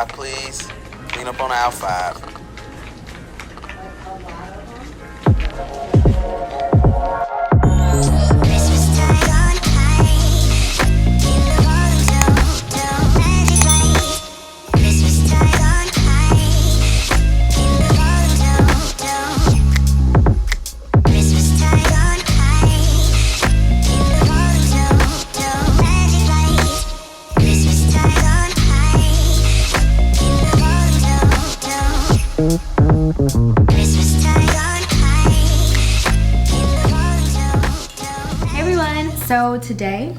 Please clean up on aisle 5. So today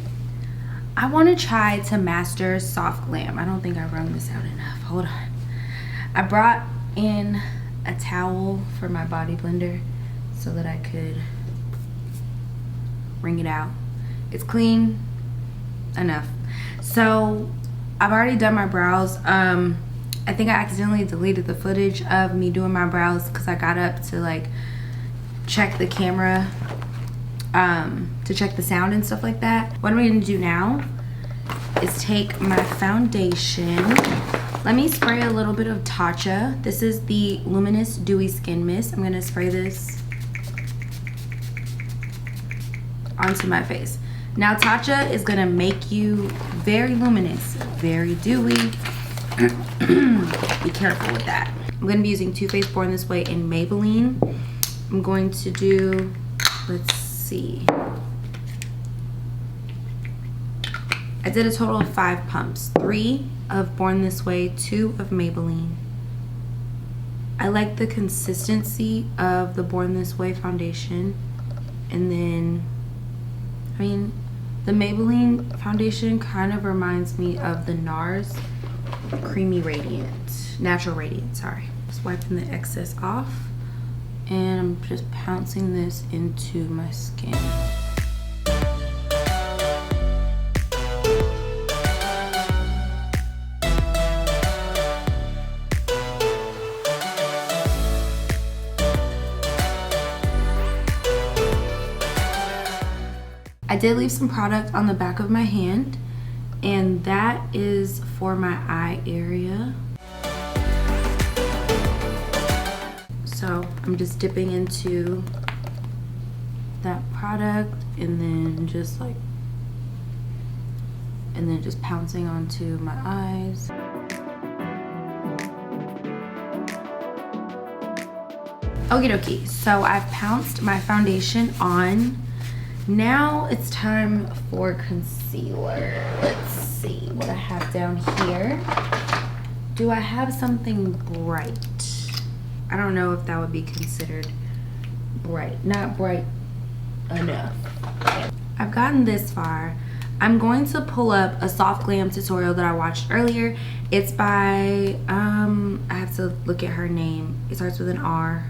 I want to try to master soft glam. I don't think I wrung this out enough. Hold on. I brought in a towel for my body blender so that I could wring it out. It's clean enough. So I've already done my brows. I think I accidentally deleted the footage of me doing my brows because I got up to like check the camera, to check the sound and stuff like that. What I'm gonna do now is take my foundation. Let me spray a little bit of Tatcha. This is the Luminous Dewy Skin Mist. I'm gonna spray this onto my face. Now Tatcha is gonna make you very luminous, very dewy. Be careful with that. I'm gonna be using Too Faced Born This Way in Maybelline. I'm going to do, let's see. I did a total of 5 pumps. 3 of Born This Way, 2 of Maybelline. I like the consistency of the Born This Way foundation. And then, I mean, the Maybelline foundation kind of reminds me of the NARS Creamy Radiant, Natural Radiant, sorry. Just wiping the excess off. And I'm just pouncing this into my skin. I did leave some product on the back of my hand, and that is for my eye area. So I'm just dipping into that product and then just like, and then just pouncing onto my eyes. Okie dokie, so I've pounced my foundation on. Now it's time for concealer. Let's see what I have down here. Do I have something bright? I don't know if that would be considered bright. Not bright enough. I've gotten this far. I'm going to pull up a soft glam tutorial that I watched earlier. It's by, I have to look at her name. It starts with an R.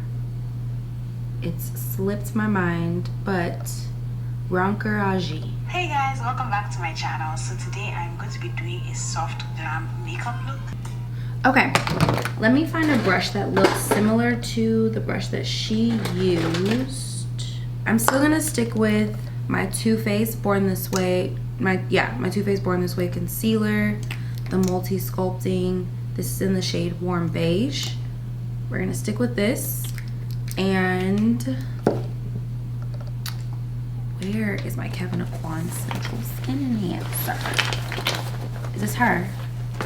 It's slipped my mind, but Lingerie. Hey guys, welcome back to my channel. So today I'm going to be doing a soft glam makeup look. Okay, let me find a brush that looks similar to the brush that she used. I'm still gonna stick with my Too Faced Born This Way, my Too Faced Born This Way concealer, the multi-sculpting. This is in the shade Warm Beige. We're gonna stick with this. And where is my Kevin Aquan Central Skin Enhancer? Is this her?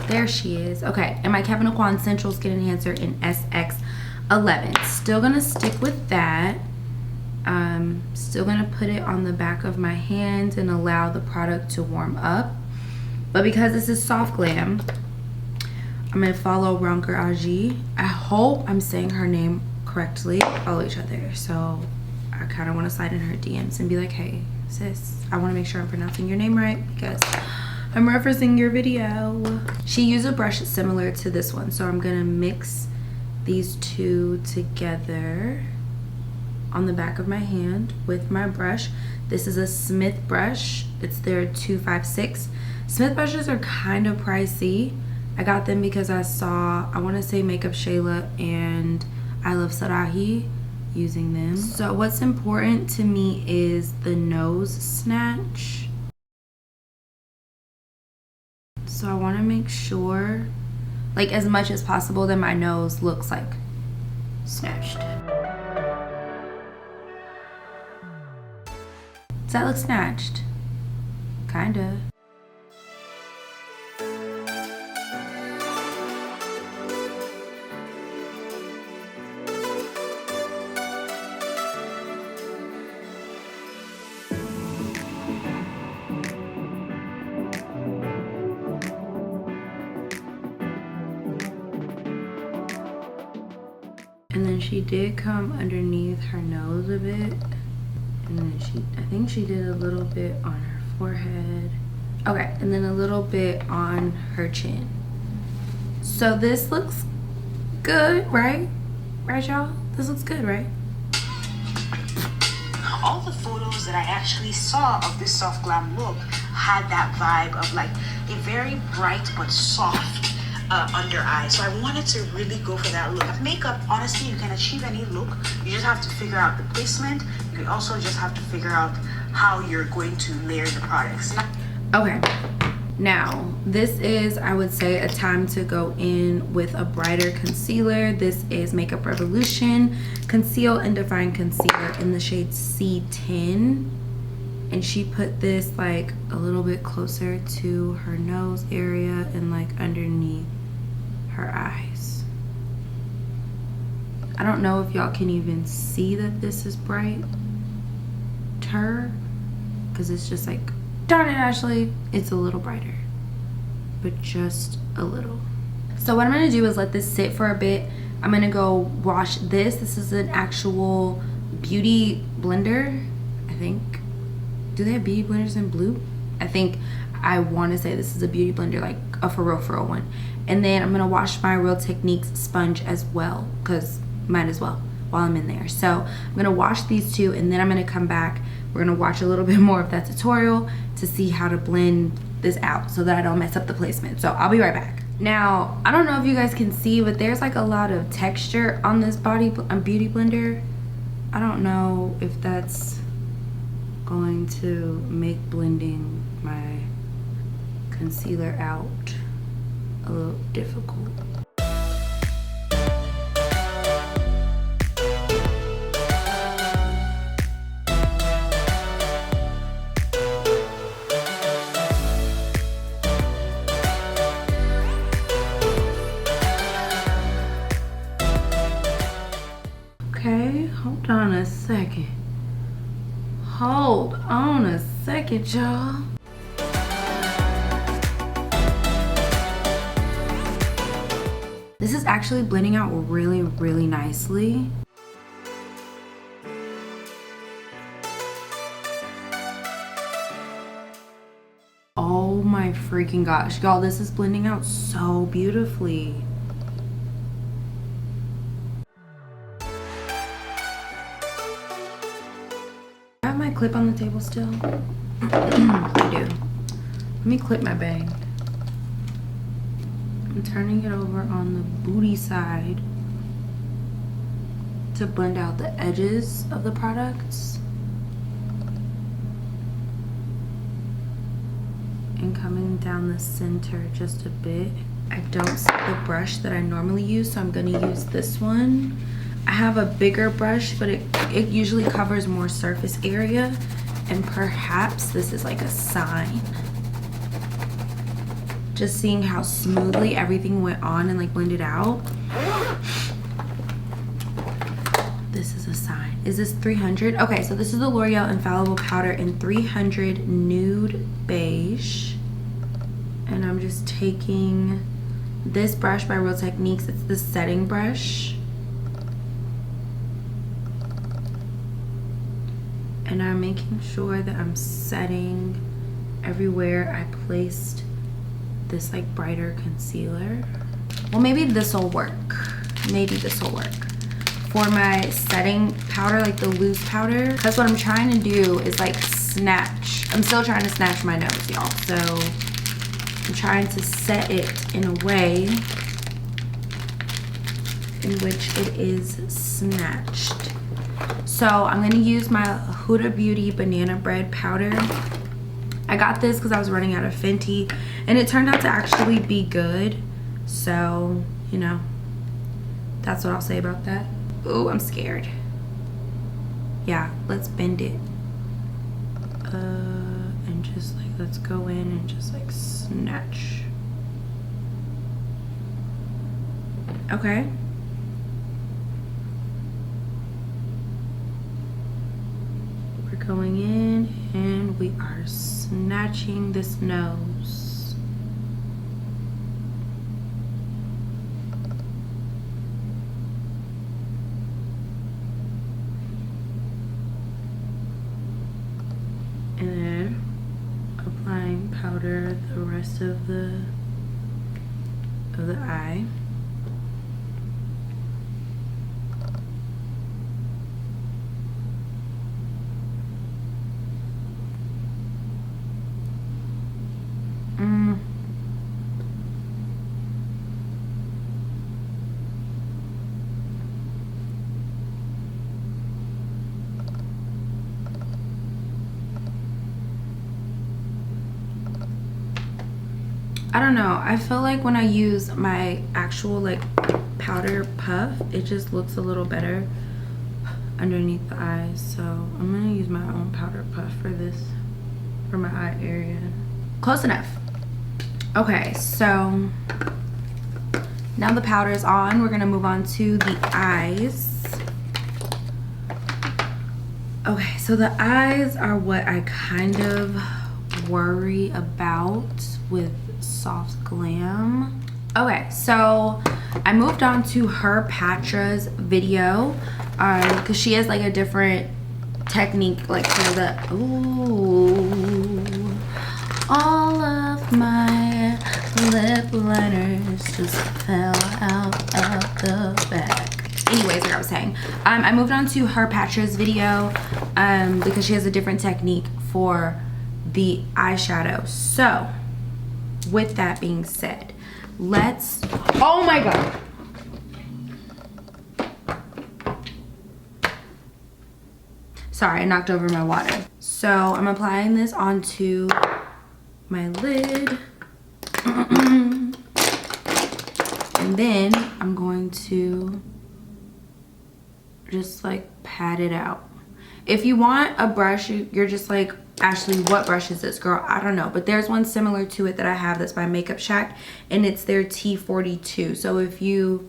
There she is. Okay, and my Kevin Aquan Central Skin Enhancer in SX11. Still gonna stick with that. Still gonna put it on the back of my hand and allow the product to warm up. But because this is soft glam, I'm gonna follow Lingerie. I hope I'm saying her name correctly. Follow each other. So I kind of want to slide in her DMs and be like, hey sis, I want to make sure I'm pronouncing your name right because I'm referencing your video. She used a brush similar to this one, so I'm gonna mix these two together on the back of my hand with my brush. This is a Smith brush. It's their 256. Smith brushes are kind of pricey. I got them because I saw, I want to say Makeup Shayla and I Love Sarahi using them. So what's important to me is the nose snatch. So I want to make sure, like as much as possible, that my nose looks like snatched. Does that look snatched? Kinda. And then she did come underneath her nose a bit. And then I think she did a little bit on her forehead. Okay, and then a little bit on her chin. So this looks good, right? Right, y'all? This looks good, right? All the photos that I actually saw of this soft glam look had that vibe of like a very bright but soft under eye. So I wanted to really go for that look. With makeup, honestly, you can achieve any look. You just have to figure out the placement. You can also just have to figure out how you're going to layer the products. Okay, now this is, I would say, a time to go in with a brighter concealer. This is Makeup Revolution Conceal and Define Concealer in the shade C10. And she put this like a little bit closer to her nose area and like underneath her eyes. I don't know if y'all can even see that this is bright because it's just like, darn it, Ashley, it's a little brighter, but just a little. So what I'm gonna do is let this sit for a bit. I'm gonna go wash this. This is an actual beauty blender, I think. Do they have beauty blenders in blue? I think I want to say this is a beauty blender, like a for real one. And then I'm gonna wash my Real Techniques sponge as well, because might as well while I'm in there. So I'm gonna wash these two, and then I'm gonna come back. We're gonna watch a little bit more of that tutorial to see how to blend this out so that I don't mess up the placement. So I'll be right back. Now, I don't know if you guys can see, but there's like a lot of texture on this beauty blender. I don't know if that's going to make blending my concealer out a little difficult. Okay, hold on a second. Hold on a second, y'all. This is actually blending out really, really nicely. Oh my freaking gosh, y'all, this is blending out so beautifully. I have my clip on the table still. I do. Let me clip my bang. I'm turning it over on the booty side to blend out the edges of the products. And coming down the center just a bit. I don't see the brush that I normally use, so I'm gonna use this one. I have a bigger brush, but it usually covers more surface area, and perhaps this is like a sign. Just seeing how smoothly everything went on and like blended out. This is a sign. Is this 300? Okay, so this is the L'Oreal Infallible Powder in 300 Nude Beige. And I'm just taking this brush by Real Techniques. It's the setting brush. And I'm making sure that I'm setting everywhere I placed this like brighter concealer. Well, maybe this will work. maybe this will work. For my setting powder, like the loose powder, because what I'm trying to do is like snatch. I'm still trying to snatch my nose, y'all. So I'm trying to set it in a way in which it is snatched. So I'm gonna use my Huda Beauty Banana Bread powder. I got this because I was running out of Fenty, and it turned out to actually be good. So, you know, that's what I'll say about that. Ooh, I'm scared. Yeah, let's bend it. And just like, let's go in and just like snatch. Okay. We're going in and we are snatching this nose. And then applying powder the rest of the eye. I don't know, I feel like when I use my actual like powder puff, it just looks a little better underneath the eyes. So I'm gonna use my own powder puff for this, for my eye area. Close enough. Okay, so now the powder is on, we're gonna move on to the eyes. Okay, so the eyes are what I kind of worry about with Soft Glam. Okay, so I moved on to her Tatcha's video because she has like a different technique, like for the ooh, all of my lip liners just fell out of the bag. Anyways, like I was saying, I moved on to her Tatcha's video because she has a different technique for the eyeshadow. So with that being said, let's, oh my god, sorry, I knocked over my water. So I'm applying this onto my lid and then I'm going to just like pat it out. If you want a brush, you're just like, Ashley, what brush is this, girl? I don't know, but there's one similar to it that I have that's by Makeup Shack, and it's their T42. So if you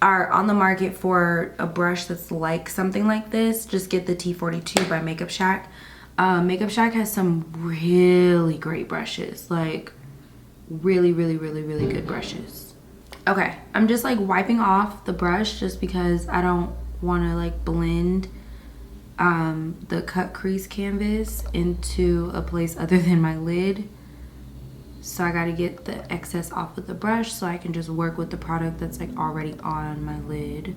are on the market for a brush that's like something like this, just get the T42 by Makeup Shack. Makeup Shack has some really great brushes, like really good brushes. Okay, I'm just like wiping off the brush just because I don't want to like blend the cut crease canvas into a place other than my lid. So I got to get the excess off of the brush so I can just work with the product that's like already on my lid.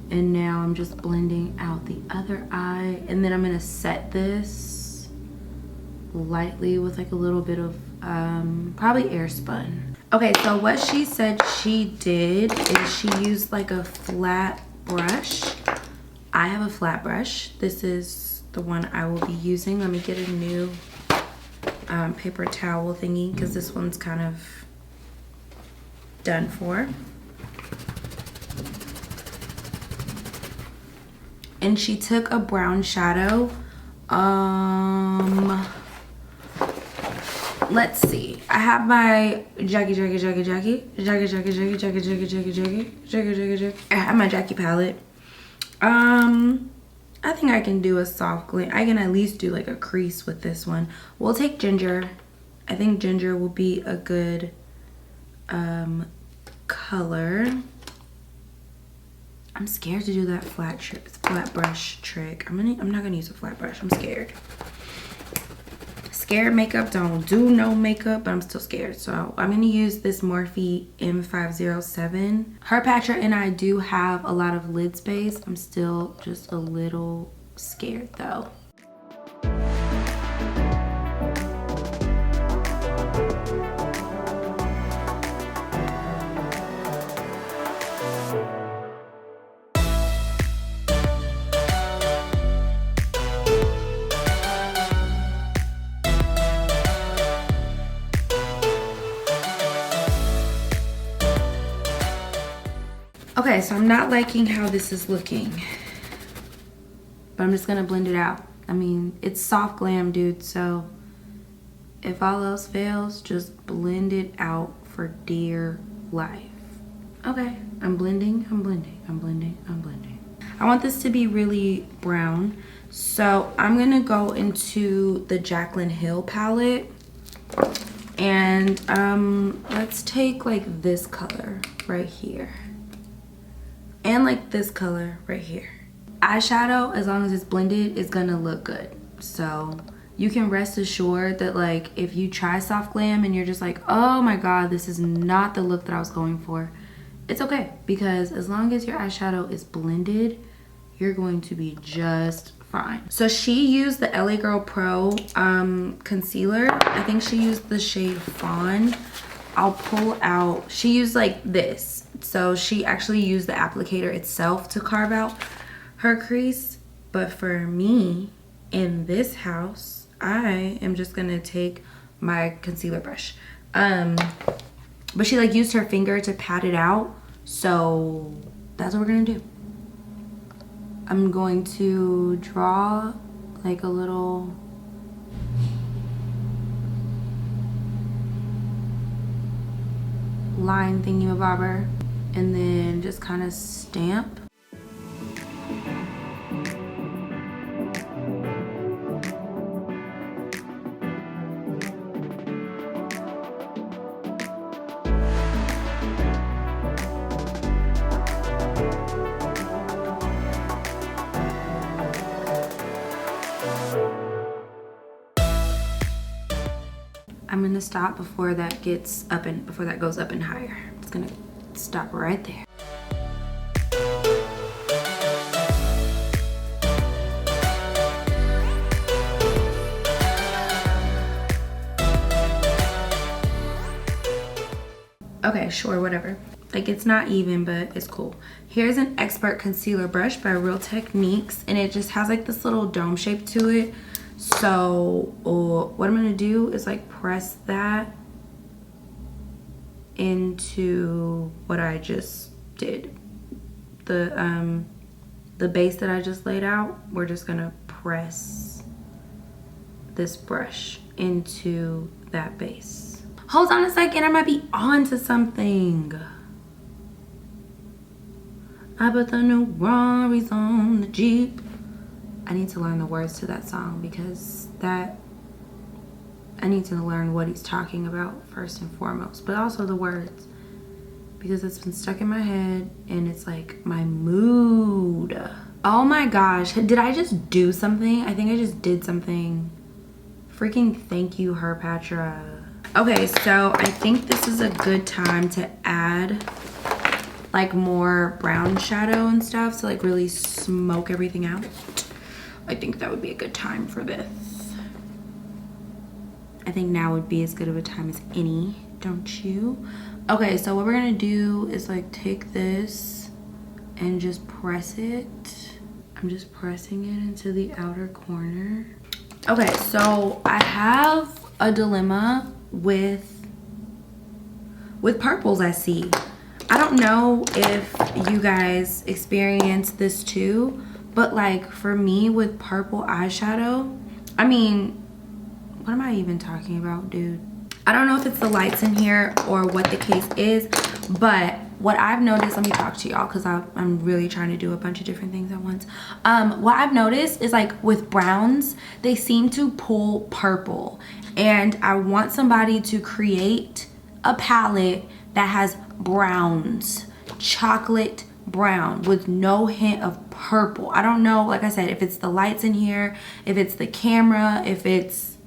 And now I'm just blending out the other eye, and then I'm gonna set this lightly with like a little bit of probably Airspun. Okay, so what she said she did is she used like a flat brush. I have a flat brush. This is the one I will be using. Let me get a new paper towel thingy because this one's kind of done for. And she took a brown shadow. Let's see. I have my I have my Jackie palette. I think I can do a soft glam. I can at least do like a crease with this one. We'll take ginger. I think ginger will be a good color. I'm scared to do that flat brush trick. I'm not gonna use a flat brush. I'm scared. scared makeup, don't do no makeup, but I'm still scared. So I'm gonna use this Morphe M507. Her Patcher and I do have a lot of lid space. I'm still just a little scared though. Okay, so I'm not liking how this is looking, but I'm just gonna blend it out. I mean, it's soft glam, dude, so if all else fails, just blend it out for dear life. Okay, I'm blending, I'm blending, I'm blending, I'm blending. I want this to be really brown, so I'm gonna go into the Jaclyn Hill palette, and let's take like this color right here. And like this color right here. Eyeshadow, as long as it's blended, is gonna look good. So you can rest assured that like if you try soft glam and you're just like, oh my god, this is not the look that I was going for, it's okay, because as long as your eyeshadow is blended, you're going to be just fine. So she used the LA Girl Pro concealer. I think she used the shade Fawn. I'll pull out, she used like this. So she actually used the applicator itself to carve out her crease. But for me, in this house, I am just gonna take my concealer brush. But she like used her finger to pat it out. So that's what we're gonna do. I'm going to draw like a little line thingy-mabobber, and then just kind of stamp. I'm gonna stop before that gets up and before that goes up and higher. It's gonna stop right there. Okay, sure, whatever. Like, it's not even, but it's cool. Here's an Expert Concealer Brush by Real Techniques, and it just has like this little dome shape to it. So what I'm gonna do is like press that into what I just did. The base that I just laid out, we're just gonna press this brush into that base. Hold on a second, I might be on to something. I put the new Rari's on the Jeep. I need to learn the words to that song, because I need to learn what he's talking about first and foremost, but also the words, because it's been stuck in my head and it's like my mood. Oh my gosh, did I just do something? I think I just did something. Freaking thank you, Her Patra. Okay, so I think this is a good time to add like more brown shadow and stuff to like really smoke everything out. I think that would be a good time for this. I think now would be as good of a time as any, don't you? Okay, so what we're gonna do is like take this and just press it. I'm just pressing it into the outer corner. Okay, so I have a dilemma with purples I see. I don't know if you guys experience this too, but like for me with purple eyeshadow, I mean, what am I even talking about, dude? I don't know if it's the lights in here or what the case is, but what I've noticed, let me talk to y'all because I'm really trying to do a bunch of different things at once. What I've noticed is like with browns, they seem to pull purple, and I want somebody to create a palette that has browns, chocolate brown with no hint of purple. I don't know, like I said, if it's the lights in here, if it's the camera, if it's,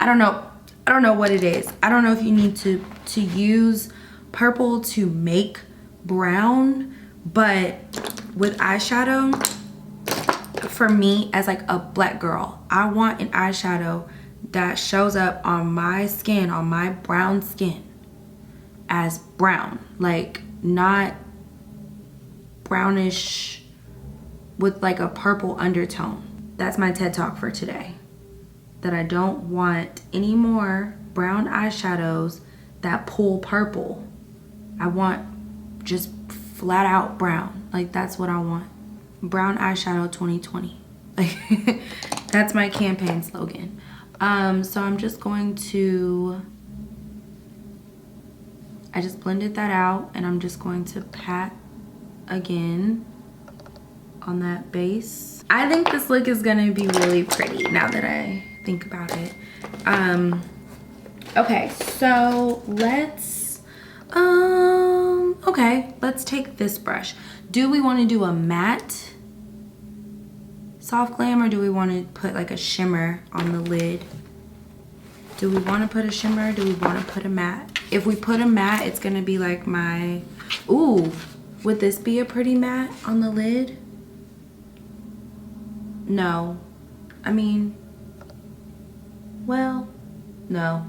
I don't know what it is. I don't know if you need to use purple to make brown, but with eyeshadow, for me as like a black girl, I want an eyeshadow that shows up on my skin, on my brown skin, as brown, like not brownish with like a purple undertone. That's my TED Talk for today. That I don't want any more brown eyeshadows that pull purple. I want just flat out brown. Like that's what I want. Brown eyeshadow 2020. Like that's my campaign slogan. So I'm just going to, I just blended that out and I'm just going to pat again on that base. I think this look is gonna be really pretty now that I think about it. Okay, so let's take this brush. Do we want to do a matte soft glam or do we want to put like a shimmer on the lid? Do we want to put a shimmer or do we want to put a matte? If we put a matte, it's gonna be like my, ooh, would this be a pretty matte on the lid? No. I mean, well, no.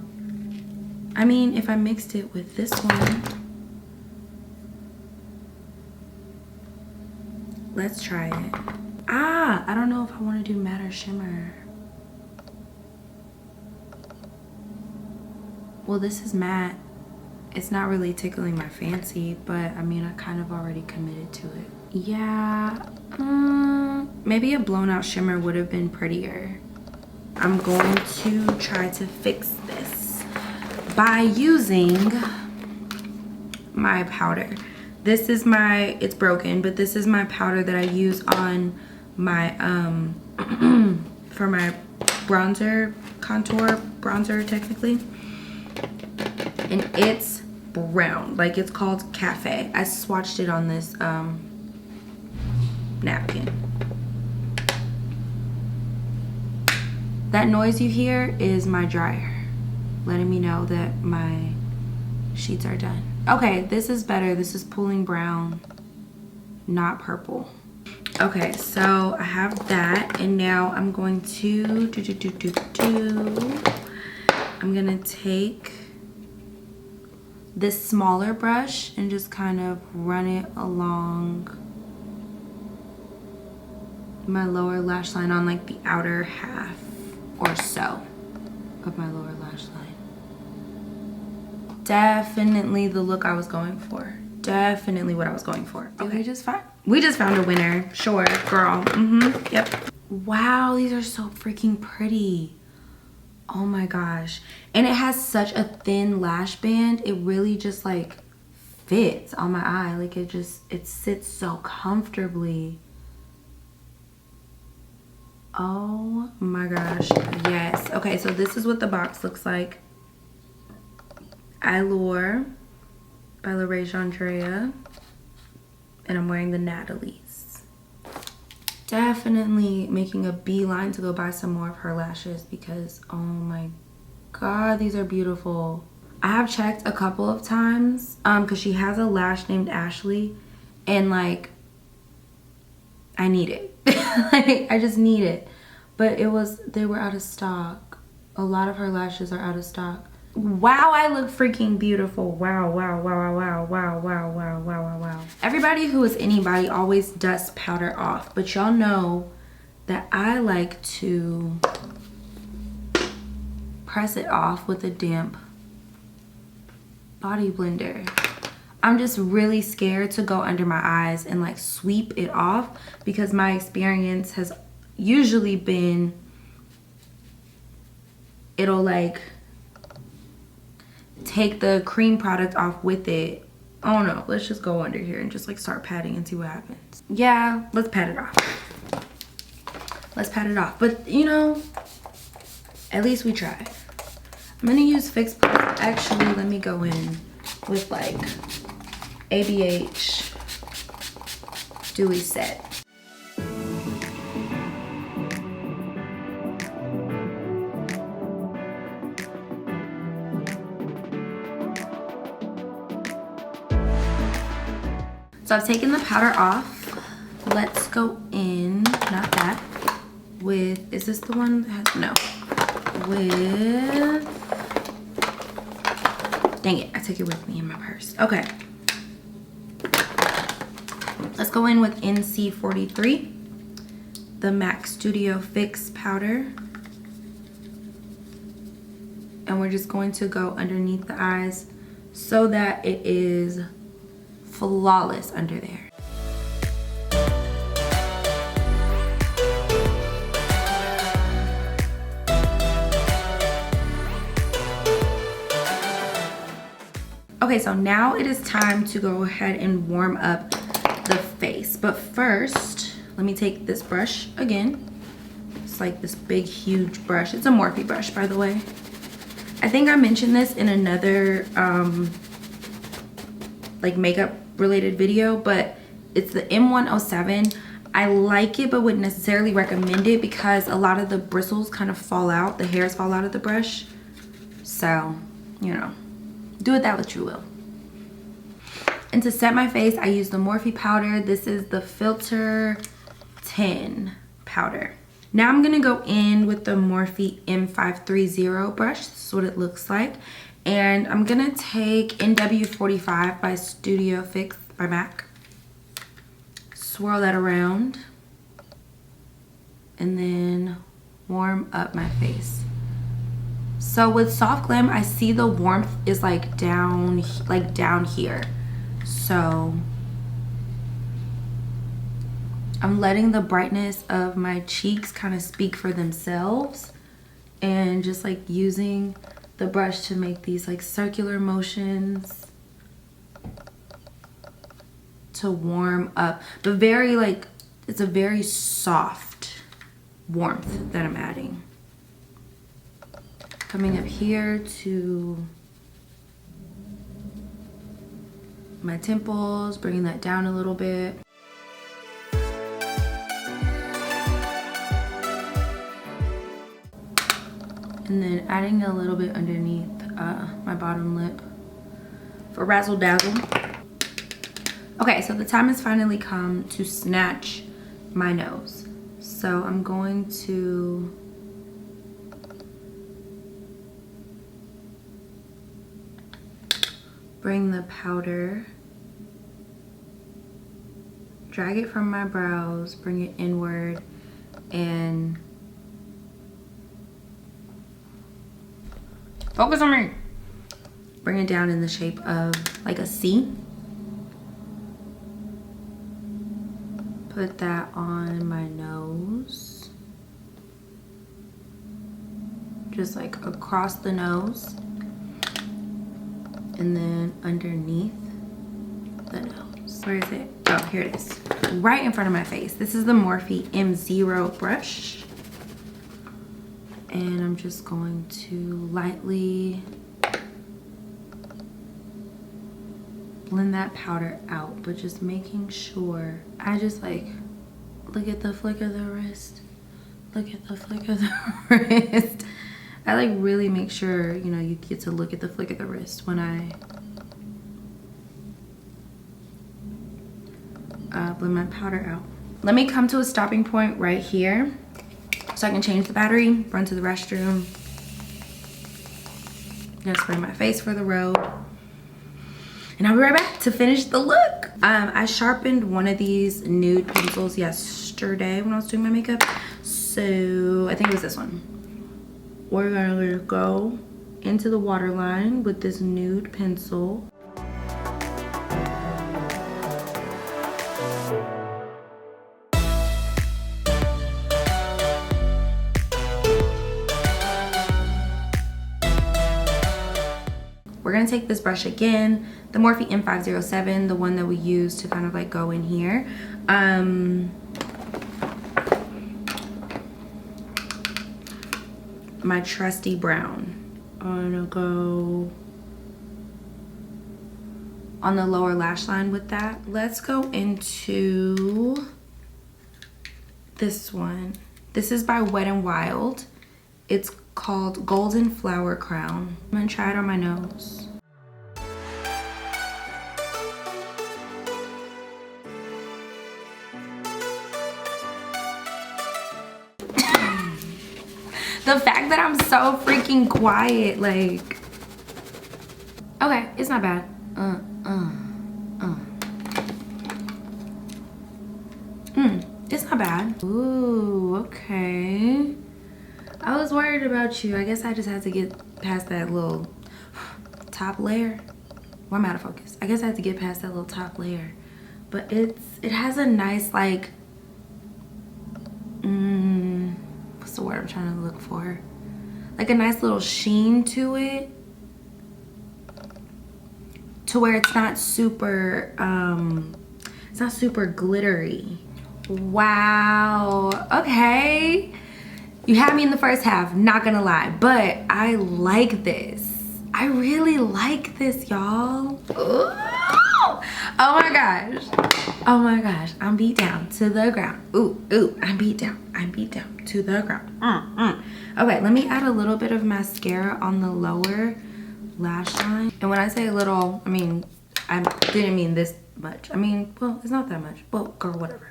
I mean, if I mixed it with this one, let's try it. I don't know if I want to do matte or shimmer. Well, this is matte. It's not really tickling my fancy, but I mean, I kind of already committed to it. Yeah, maybe a blown out shimmer would have been prettier. I'm going to try to fix this by using my powder. This is my, it's broken, but this is my powder that I use on my, for my bronzer, contour bronzer technically. And it's brown, like it's called Cafe. I swatched it on this napkin. That noise you hear is my dryer letting me know that my sheets are done. Okay, this is better. This is pulling brown, not purple. Okay, so I have that, and now I'm going to I'm gonna take this smaller brush and just kind of run it along my lower lash line on like the outer half or so of my lower lash line. Definitely the look I was going for. Definitely what I was going for. Okay, we just found a winner. Sure, girl. Yep. Wow, these are so freaking pretty. Oh my gosh. And it has such a thin lash band. It really just like fits on my eye. Like it sits so comfortably. Oh my gosh, yes. Okay, so this is what the box looks like. Allure by La Andrea, and I'm wearing the Natalie's. Definitely making a beeline to go buy some more of her lashes because oh my god, these are beautiful. I have checked a couple of times because she has a lash named Ashley, and like I need it. Like, I just need it. But they were out of stock. A lot of her lashes are out of stock. Wow, I look freaking beautiful. Wow, wow, wow, wow, wow, wow, wow, wow, wow, wow. Everybody who is anybody always dusts powder off, but y'all know that I like to press it off with a damp body blender. I'm just really scared to go under my eyes and like sweep it off because my experience has usually been it'll like take the cream product off with it. Oh no, let's just go under here and just like start patting and see what happens. Yeah, let's pat it off. Let's pat it off. But you know, at least we tried. I'm gonna use Fix Plus. Actually, let me go in with like ABH Dewy Set. So I've taken the powder off. Let's go in, not that, with, is this the one that has, no, with, dang it, I took it with me in my purse. Okay. Let's go in with NC43, the MAC Studio Fix powder. And we're just going to go underneath the eyes so that it is flawless under there. Okay, so now it is time to go ahead and warm up the face. But first, let me take this brush again. It's like this big, huge brush. It's a Morphe brush, by the way. I think I mentioned this in another like makeup related video, but it's the M107. I like it, but wouldn't necessarily recommend it because a lot of the bristles kind of fall out, the hairs fall out of the brush. So, you know, do with that what you will. And to set my face, I use the Morphe powder. This is the Filter 10 powder. Now I'm gonna go in with the Morphe M530 brush. This is what it looks like. And I'm gonna take NW45 by Studio Fix by MAC. Swirl that around. And then warm up my face. So with Soft Glam, I see the warmth is like down here. So I'm letting the brightness of my cheeks kind of speak for themselves, and just like using the brush to make these like circular motions to warm up. But very like, it's a very soft warmth that I'm adding. Coming up here to my temples, bringing that down a little bit. And then adding a little bit underneath my bottom lip for razzle dazzle. Okay, so the time has finally come to snatch my nose. So I'm going to bring the powder, drag it from my brows, bring it inward, and focus on me. Bring it down in the shape of like a C. Put that on my nose. Just like across the nose. And then underneath the nose. Where is it? Oh, here it is. Right in front of my face. This is the Morphe M0 brush. And I'm just going to lightly blend that powder out, but just making sure I just like, look at the flick of the wrist. Look at the flick of the wrist. I like really make sure, you know, you get to look at the flick of the wrist when I blend my powder out. Let me come to a stopping point right here so I can change the battery, run to the restroom. I'm gonna spray my face for the road. And I'll be right back to finish the look. I sharpened one of these nude pencils yesterday when I was doing my makeup. So I think it was this one. We're gonna go into the waterline with this nude pencil. We're gonna take this brush again, the Morphe M507, the one that we use to kind of like go in here. My trusty brown. I'm gonna go on the lower lash line with that. Let's go into this one. This is by Wet n Wild. It's called Golden Flower Crown. I'm gonna try it on my nose. The fact that I'm so freaking quiet, like, okay, it's not bad. It's not bad. Ooh, okay. I was worried about you. I guess I just had to get past that little top layer. Well, I'm out of focus. I guess I had to get past that little top layer. But it has a nice, like, what's the word I'm trying to look for? Like a nice little sheen to it. To where it's not super, glittery. Wow, okay. You had me in the first half, not gonna lie, but I like this. I really like this, y'all. Oh my gosh. Oh my gosh, I'm beat down to the ground. Ooh, I'm beat down to the ground. Okay, let me add a little bit of mascara on the lower lash line. And when I say a little, I mean, I didn't mean this much. I mean, well, it's not that much. Well, girl, whatever.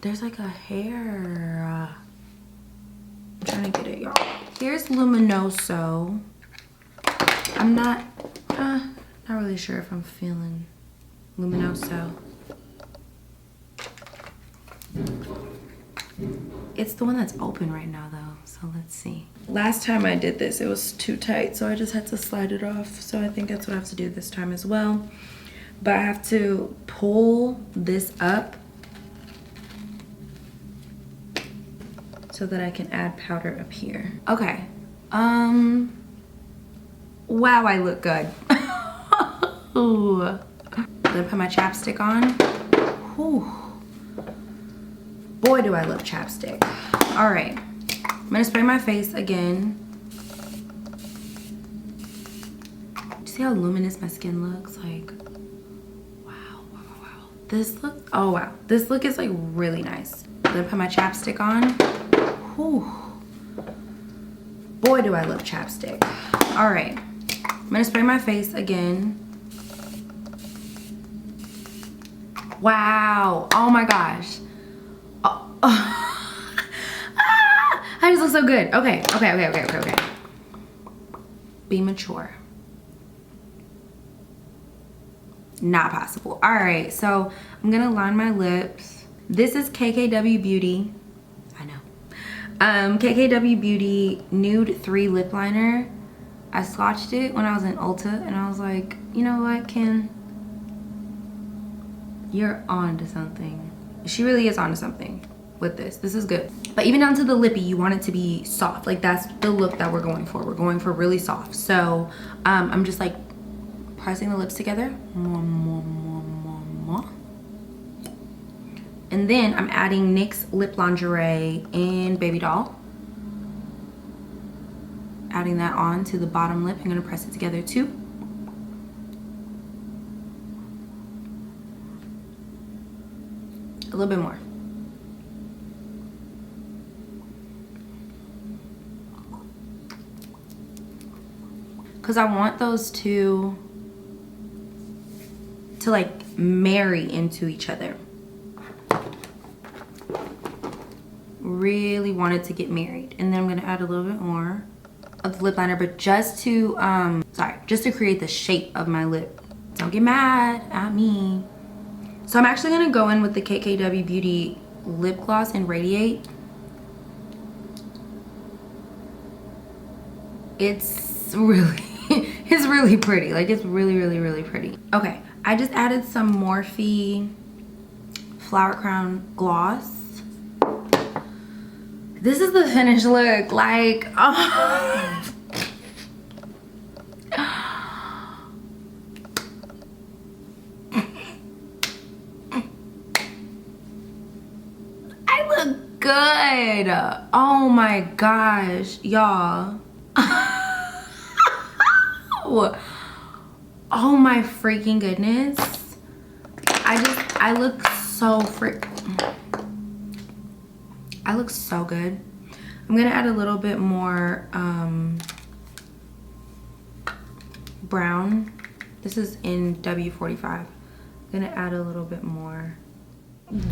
There's like a hair. I'm trying to get it, y'all. Here's Luminoso. I'm not really sure if I'm feeling Luminoso. It's the one that's open right now though, so let's see. Last time I did this, it was too tight, so I just had to slide it off. So I think that's what I have to do this time as well. But I have to pull this up so that I can add powder up here. Okay. Wow, I look good. Ooh. I'm gonna put my chapstick on. Whew. Boy, do I love chapstick. All right, I'm gonna spray my face again. See how luminous my skin looks? Like, wow. This look, oh wow. This look is like really nice. I'm gonna put my chapstick on. Whew. Boy, do I love chapstick. All right, I'm gonna spray my face again. Wow, oh my gosh. I just look so good. Okay. Be mature. Not possible. All right, so I'm gonna line my lips. This is KKW Beauty. I know. KKW Beauty Nude 3 Lip Liner. I swatched it when I was in Ulta, and I was like, you know what, Ken? You're on to something. She really is on to something with this. This is good. But even down to the lippy, you want it to be soft. Like, that's the look that we're going for. We're going for really soft. So I'm just like pressing the lips together. And then I'm adding NYX Lip Lingerie in Baby Doll. Adding that on to the bottom lip. I'm gonna press it together too. A little bit more. Because I want those two to like marry into each other. Really want it to get married. And then I'm gonna add a little bit more of the lip liner, but just to just to create the shape of my lip. Don't get mad at me. So I'm actually gonna go in with the KKW Beauty Lip Gloss in Radiate. It's really pretty. Like, it's really pretty. Okay, I just added some Morphe Flower Crown Gloss. This is the finished look. Like, oh. I look good. Oh my gosh, y'all. Oh my freaking goodness. I look so I look so good. I'm gonna add a little bit more brown. This is in W45. I'm gonna add a little bit more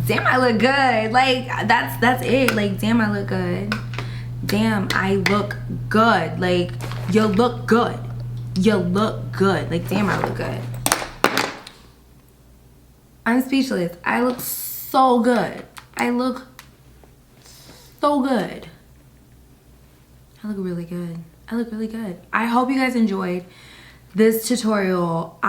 damn, I look good. Like, that's it. Like, damn, I look good. Damn, I look good. Like, you look good. You look good. Like, damn, I look good. I'm speechless. I look so good. I look so good. I look really good. I look really good. I hope you guys enjoyed this tutorial.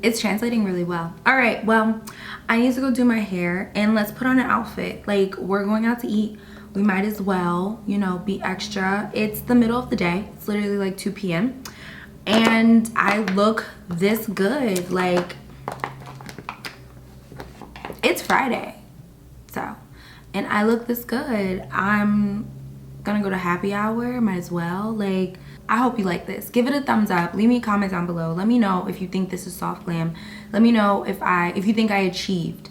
It's translating really well. All right, well, I need to go do my hair and let's put on an outfit. Like, we're going out to eat. We might as well, you know, be extra. It's the middle of the day. It's literally like 2 p.m. And I look this good. Like, it's Friday. So, and I look this good. I'm gonna go to happy hour, might as well. Like, I hope you like this. Give it a thumbs up. Leave me a comment down below. Let me know if you think this is soft glam. Let me know if you think I achieved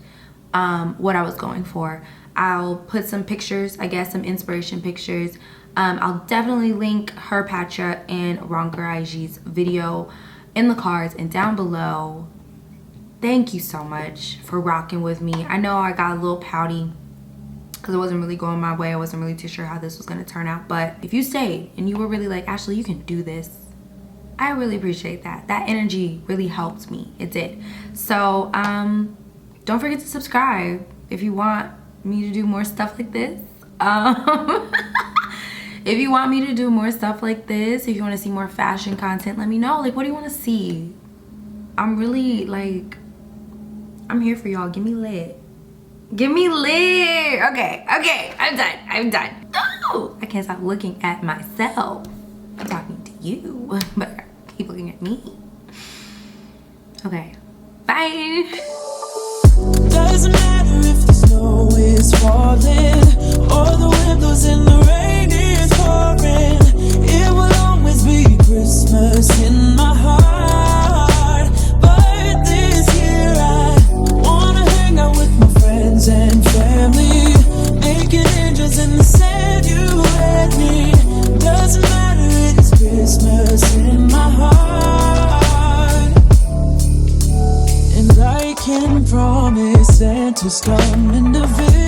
what I was going for. I'll put some pictures, I guess some inspiration pictures. I'll definitely link her Tatcha and Ronker IG's video in the cards and down below. Thank you so much for rocking with me. I know I got a little pouty because it wasn't really going my way. I wasn't really too sure how this was going to turn out. But if you stayed and you were really like, Ashley, you can do this, I really appreciate that. That energy really helped me. It did. So don't forget to subscribe if you want me to do more stuff like this. If you want me to do more stuff like this, if you want to see more fashion content, let me know. Like, what do you want to see? I'm really, like, I'm here for y'all. Give me lit. Give me lit. Okay, I'm done. Oh, I can't stop looking at myself. I'm talking to you, but I keep looking at me. Okay, bye. Doesn't matter if the snow is falling or the wind blows and the rain is pouring. It will always be Christmas in my heart. But this year I wanna hang out with my friends and family, making angels in the sand. You and me. Doesn't matter, it's Christmas in my heart. And I can promise Santa's coming to visit.